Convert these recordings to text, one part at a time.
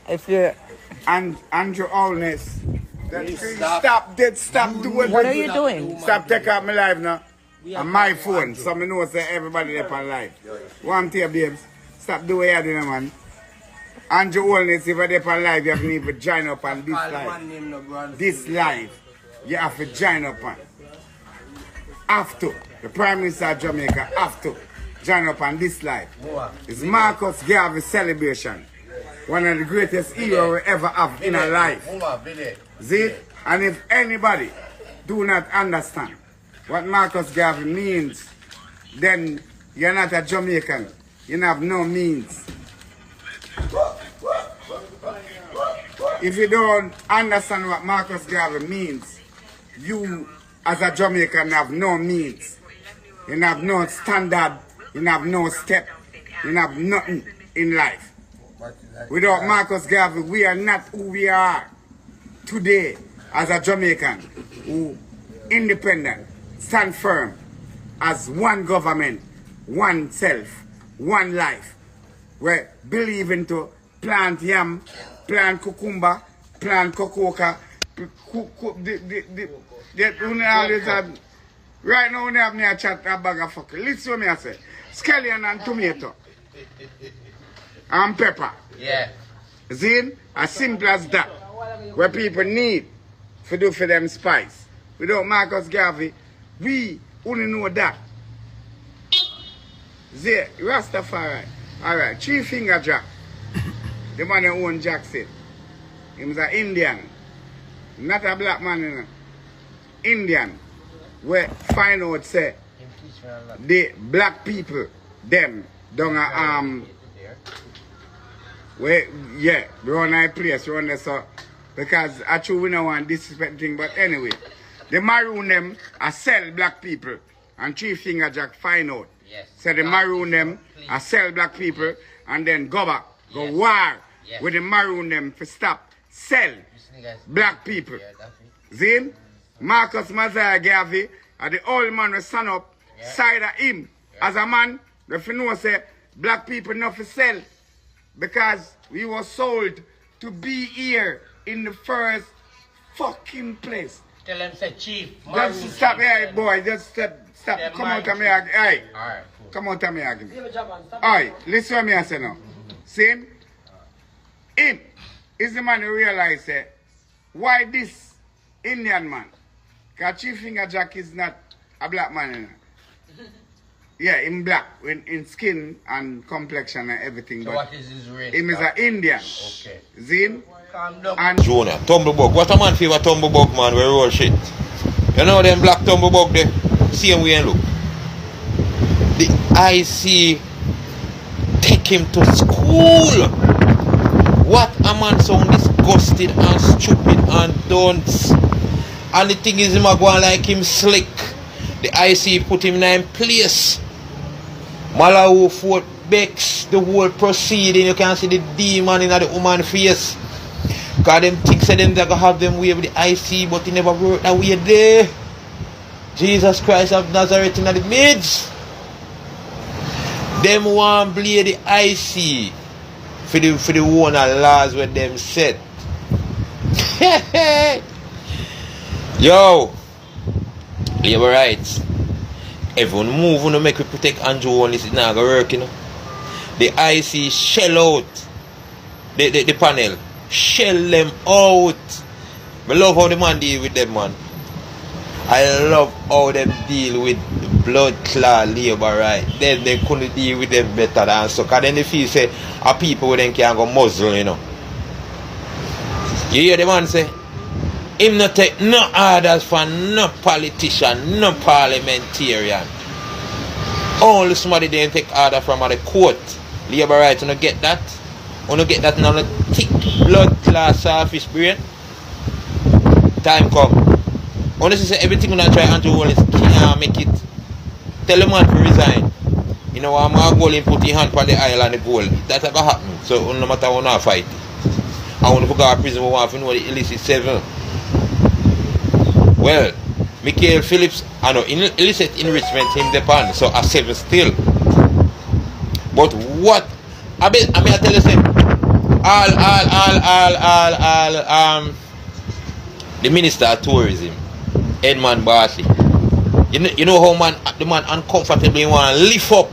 If you And your Holness. Stop doing what are you doing? Stop taking out my life now. On my phone, so I know say everybody there on live. One thing, babes. Stop doing what you're doing, man. And your Holness, if you're there on live, you have to need to join up on this live. This live, you have to join up on. Have to. The Prime Minister of Jamaica have to join up on this live. It's Marcus Garvey celebration. One of the greatest heroes we ever have in our life. See? And if anybody do not understand what Marcus Garvey means, then you're not a Jamaican. You have no means. If you don't understand what Marcus Garvey means, you as a Jamaican have no means. You have no standard. You have no step. You have nothing in life. Without Marcus Garvey, we are not who we are today as a Jamaican who independent, stand firm as one government, one self, one life. We believe into plant yam, plant cucumber, plant cocoa. Right now, we have me a chat a bag of fuck. Listen to me, I say. Scallion and tomato. And pepper. Yeah. See? As simple as that. What people need to do for them spice. Without Marcus Garvey, we only know that. See? Rastafari. Alright, 3 Finger Jack. The man who owned Jack said. He was an Indian. Not a black man, you know. Indian. Where find out say the black people, them, don't where, yeah, we run our place, we run there, so, because actually we don't want disrespect thing, but anyway, the maroon them, I sell black people, and 3 Finger Jack find out. Yes. So the maroon them, I sell black people, and then go back, go war with the maroon them to stop, sell black people. See? Marcus Mazaya Garvey, the old man will stand up, side of him, as a man, if you know say, black people not for sell. Because we were sold to be here in the first fucking place. Tell them say chief. Just stop here, boy. Just stop. Yeah, come out of me. Hey. Alright, cool. Come out of me. Alright, listen to me I say now. See? Him is the man who realized why this Indian man? Because Chief Finger Jack is not a black man. You know? Yeah, in black, in skin and complexion and everything. So but what is his race? him is an Indian. Okay. Zin? Calm down. And Junior, Tumblebug. What a man favorite Tumblebug, man, we roll shit. You know them black Tumblebug there? Same way and look. The IC take him to school. What a man so disgusted and stupid and dunce. And the thing is him a go on like him slick. The IC put him in place. Malawi Fort Bex, the whole proceeding, you can see the demon in the woman face. Because them things say them they gonna have them way with the IC, but it never worked that way there. Jesus Christ of Nazareth in the midst. Them want blame the IC for the one of laws where them said. Yo, labor rights. Everyone move on make we protect Andrew Holness. It's not gonna work, you know. The IC shell out the panel. Shell them out. I love how the man deal with them, man. I love how them deal with blood clot labor right. Then they couldn't deal with them better than so. Cause then they feel say people with them can go muzzle, you know. You hear the man say? Him not take no orders from no politician, no parliamentarian. Only somebody didn't take order from the court. Labor rights, you don't get that? You don't get that in a thick blood class surface brain? Time come. Honestly say everything when I try Andrew Holness can't make it. Tell the man to resign. You know I'm gonna go and put your hand on the island the goal. That's gonna happen. So no matter how I fight. I want to go to prison, we want to know the illicit 7. Well, Michael Phillips, I know illicit enrichment him depend, so a 7 still. But what I mean I tell you something. The Minister of Tourism, Edmund Bartley. You know how the man uncomfortably want to lift up.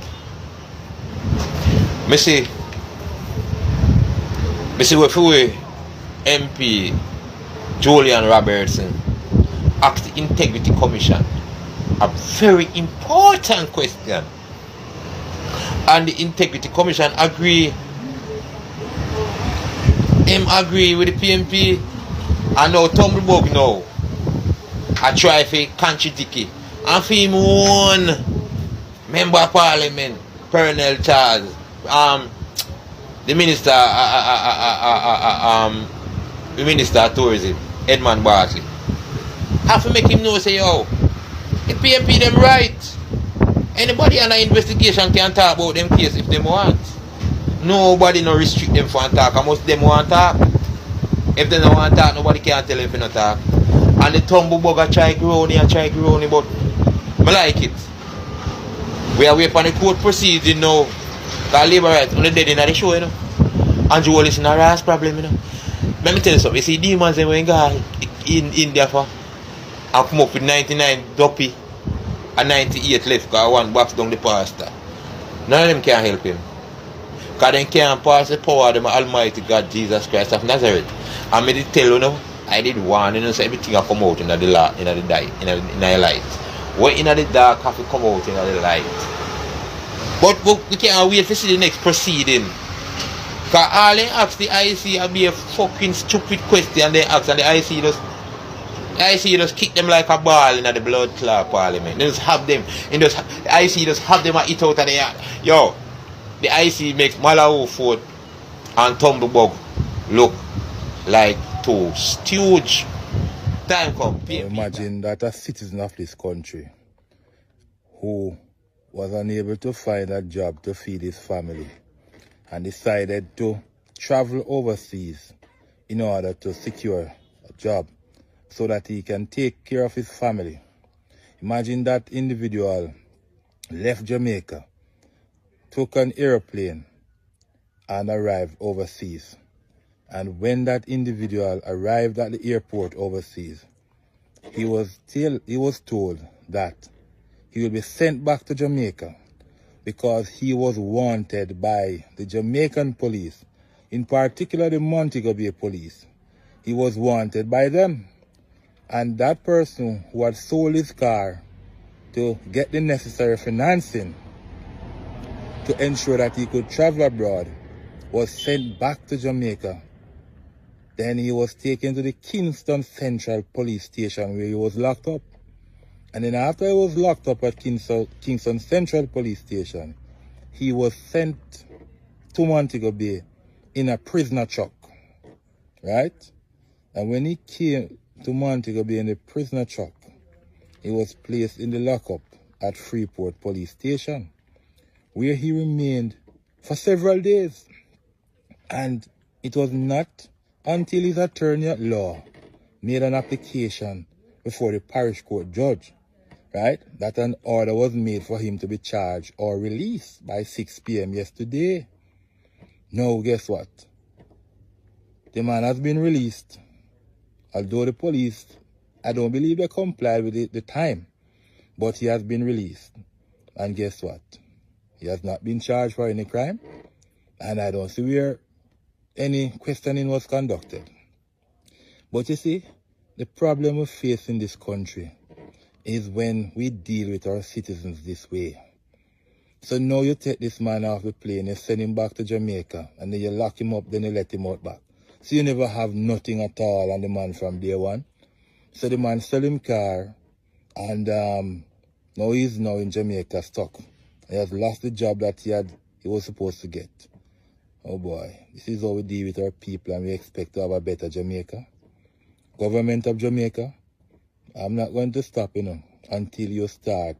Me see if we MP Julian Robertson asked the Integrity Commission a very important question, and the Integrity Commission agree with the PMP, and now Tumblebug now I try to contradict it, and for him one member of Parliament Colonel Charles, the Minister of Tourism Edmund Bartley, have to make him know, say, yo, the PMP them right. Anybody on an investigation can talk about them case if they want. Nobody no restrict them from talk. And most them want talk. If they don't want talk, nobody can tell them if they not talk. And the Tumblebug a try growing, but I like it. We are waiting for the court proceeding now. Because labor rights on the dead in the show, you know. And you listen to a rash problem, you know. Let me tell you something. You see demons when you go in India for and come up with 99 duppy and 98 left because one box down the pastor. None of them can help him. Because they can't pass the power of the Almighty God Jesus Christ of Nazareth. And me did tell you now, I did warn you know, so everything will come out in the light. What in the dark have to come out in the light. But we can't wait to see the next proceeding. Because all they ask the IC will be a fucking stupid question they ask, and the IC just kick them like a ball in the blood clot parliament. They just have them, the IC just have them eat out of the yard. Yo, the IC makes Malawi Ford and Tumblebug look like two stooge. Time come. Imagine that a citizen of this country who was unable to find a job to feed his family and decided to travel overseas in order to secure a job so that he can take care of his family. Imagine that individual left Jamaica, took an airplane and arrived overseas. And when that individual arrived at the airport overseas, he was told that he will be sent back to Jamaica because he was wanted by the Jamaican police, in particular the Montego Bay police. He was wanted by them. And that person who had sold his car to get the necessary financing to ensure that he could travel abroad was sent back to Jamaica. Then he was taken to the Kingston Central Police Station where he was locked up. And then after he was locked up at Kingston Central Police Station, he was sent to Montego Bay in a prisoner truck, right? And when he came to Montego Bay in the prisoner truck, he was placed in the lockup at Freeport Police Station, where he remained for several days. And it was not until his attorney at law made an application before the parish court judge, right, that an order was made for him to be charged or released by 6 p.m. yesterday. Now, guess what? The man has been released. Although the police, I don't believe they complied with the time, but he has been released. And guess what? He has not been charged for any crime, and I don't see where any questioning was conducted. But you see, the problem we face in this country is when we deal with our citizens this way. So now you take this man off the plane, you send him back to Jamaica, and then you lock him up, then you let him out back. So you never have nothing at all on the man from day one. So the man sell him car, and now he's now in Jamaica stuck. He has lost the job that he was supposed to get. Oh boy, this is how we deal with our people, and we expect to have a better Jamaica. Government of Jamaica, I'm not going to stop, until you start